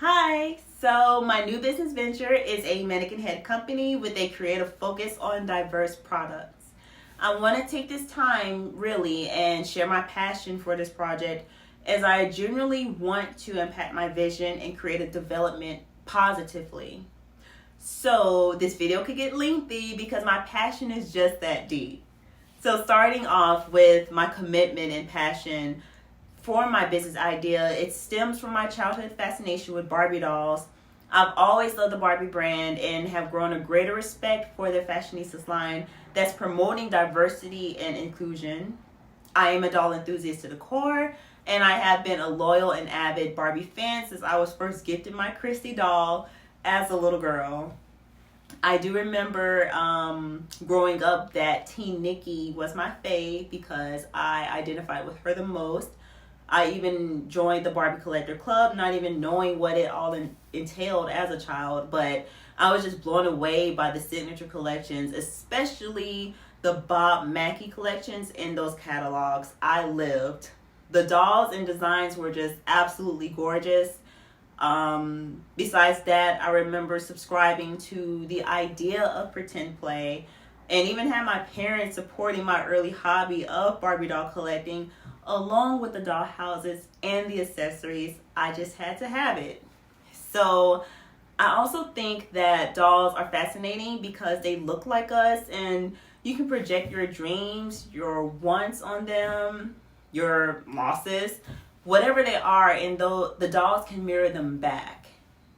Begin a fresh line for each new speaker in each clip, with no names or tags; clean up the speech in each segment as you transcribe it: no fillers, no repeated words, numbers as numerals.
Hi! So, my new business venture is a mannequin head company with a creative focus on diverse products. I want to take this time really and share my passion for this project as I genuinely want to impact my vision and creative development positively. So, this video could get lengthy because my passion is just that deep. So, starting off with my commitment and passion for my business idea, it stems from my childhood fascination with Barbie dolls. I've always loved the Barbie brand and have grown a greater respect for their fashionistas line that's promoting diversity and inclusion. I am a doll enthusiast to the core, and I have been a loyal and avid Barbie fan since I was first gifted my Christy doll as a little girl. I do remember growing up that Teen Nikki was my fave because I identified with her the most. I even joined the Barbie Collector Club, not even knowing what it all entailed as a child, but I was just blown away by the signature collections, especially the Bob Mackie collections in those catalogs. I lived. The dolls and designs were just absolutely gorgeous. Besides that, I remember subscribing to the idea of pretend play and even had my parents supporting my early hobby of Barbie doll collecting along with the doll houses and the accessories. I just had to have it. So I also think that dolls are fascinating because they look like us and you can project your dreams, your wants on them, your losses, whatever they are, and though the dolls can mirror them back.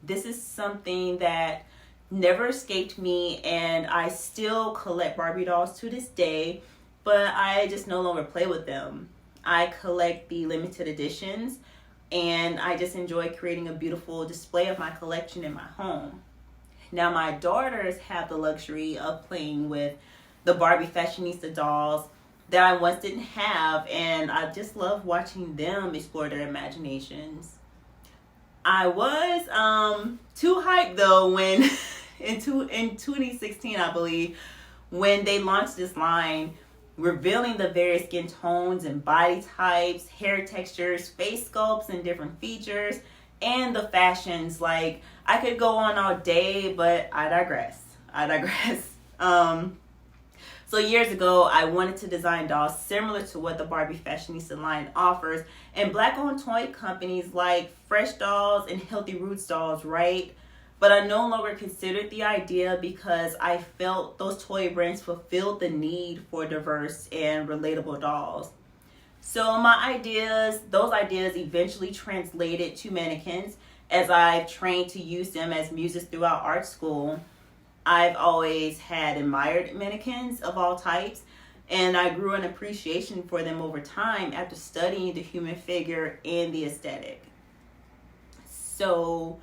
This is something that never escaped me, and I still collect Barbie dolls to this day, but I just no longer play with them. I collect the limited editions, and I just enjoy creating a beautiful display of my collection in my home. Now, my daughters have the luxury of playing with the Barbie fashionista dolls that I once didn't have, and I just love watching them explore their imaginations. I was too hyped though when in 2016, I believe, when they launched this line, revealing the various skin tones and body types, hair textures, face sculpts, and different features, and the fashions. Like, I could go on all day, but I digress. So years ago, I wanted to design dolls similar to what the Barbie fashionista line offers, and Black-owned toy companies like Fresh Dolls and Healthy Roots dolls, right? But I no longer considered the idea because I felt those toy brands fulfilled the need for diverse and relatable dolls. So those ideas eventually translated to mannequins as I've trained to use them as muses throughout art school. I've always had admired mannequins of all types, and I grew an appreciation for them over time after studying the human figure and the aesthetic. So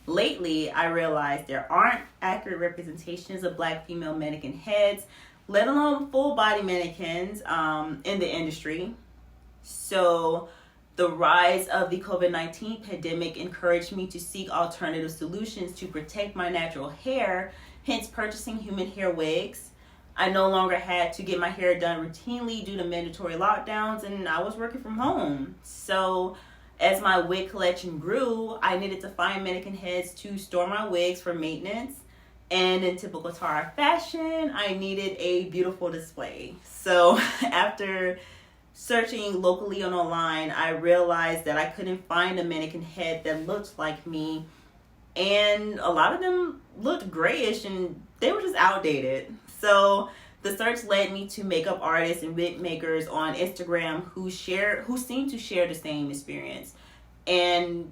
lately, I realized there aren't accurate representations of Black female mannequin heads, let alone full body mannequins in the industry. So the rise of the COVID-19 pandemic encouraged me to seek alternative solutions to protect my natural hair, hence purchasing human hair wigs. I no longer had to get my hair done routinely due to mandatory lockdowns, and I was working from home. So as my wig collection grew, I needed to find mannequin heads to store my wigs for maintenance. And in typical Tara fashion, I needed a beautiful display. So after searching locally and online, I realized that I couldn't find a mannequin head that looked like me. And a lot of them looked grayish and they were just outdated. So the search led me to makeup artists and wig makers on Instagram who seem to share the same experience and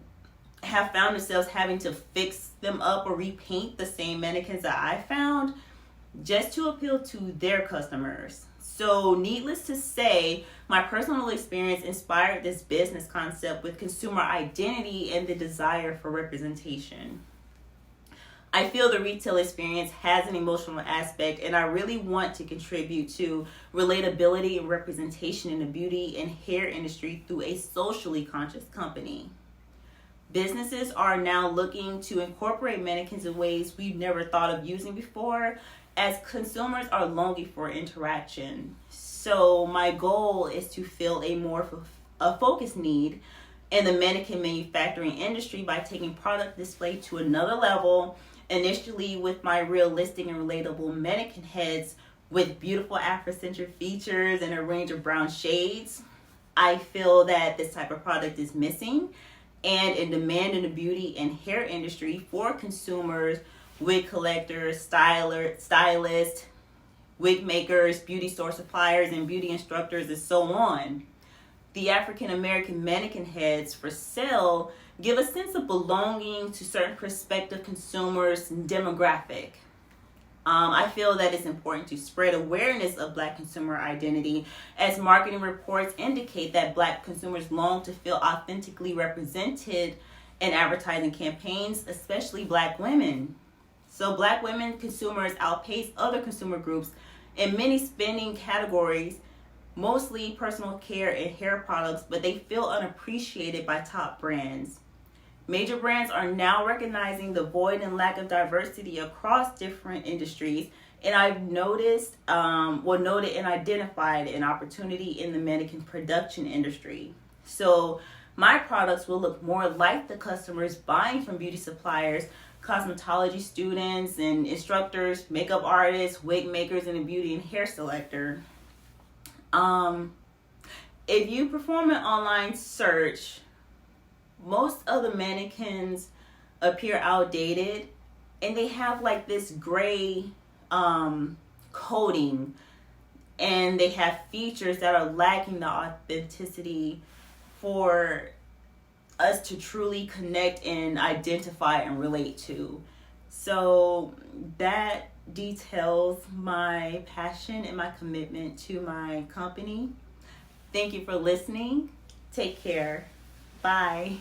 have found themselves having to fix them up or repaint the same mannequins that I found just to appeal to their customers. So needless to say, my personal experience inspired this business concept with consumer identity and the desire for representation. I feel the retail experience has an emotional aspect, and I really want to contribute to relatability and representation in the beauty and hair industry through a socially conscious company. Businesses are now looking to incorporate mannequins in ways we've never thought of using before, as consumers are longing for interaction. So my goal is to fill a focused need in the mannequin manufacturing industry by taking product display to another level, initially with my realistic and relatable mannequin heads with beautiful Afrocentric features and a range of brown shades. I feel that this type of product is missing and in demand in the beauty and hair industry for consumers, wig collectors, stylists, wig makers, beauty store suppliers, and beauty instructors, and so on. The African American mannequin heads for sale give a sense of belonging to certain prospective consumers' demographic. I feel that it's important to spread awareness of Black consumer identity, as marketing reports indicate that Black consumers long to feel authentically represented in advertising campaigns, especially Black women. So Black women consumers outpace other consumer groups in many spending categories, mostly personal care and hair products, but they feel unappreciated by top brands. Major brands are now recognizing the void and lack of diversity across different industries, and I've noted and identified an opportunity in the mannequin production industry. So my products will look more like the customers buying from beauty suppliers, cosmetology students and instructors, makeup artists, wig makers, and a beauty and hair selector. If you perform an online search, most of the mannequins appear outdated and they have like this gray coating, and they have features that are lacking the authenticity for us to truly connect and identify and relate to. So that details my passion and my commitment to my company. Thank you for listening. Take care. Bye.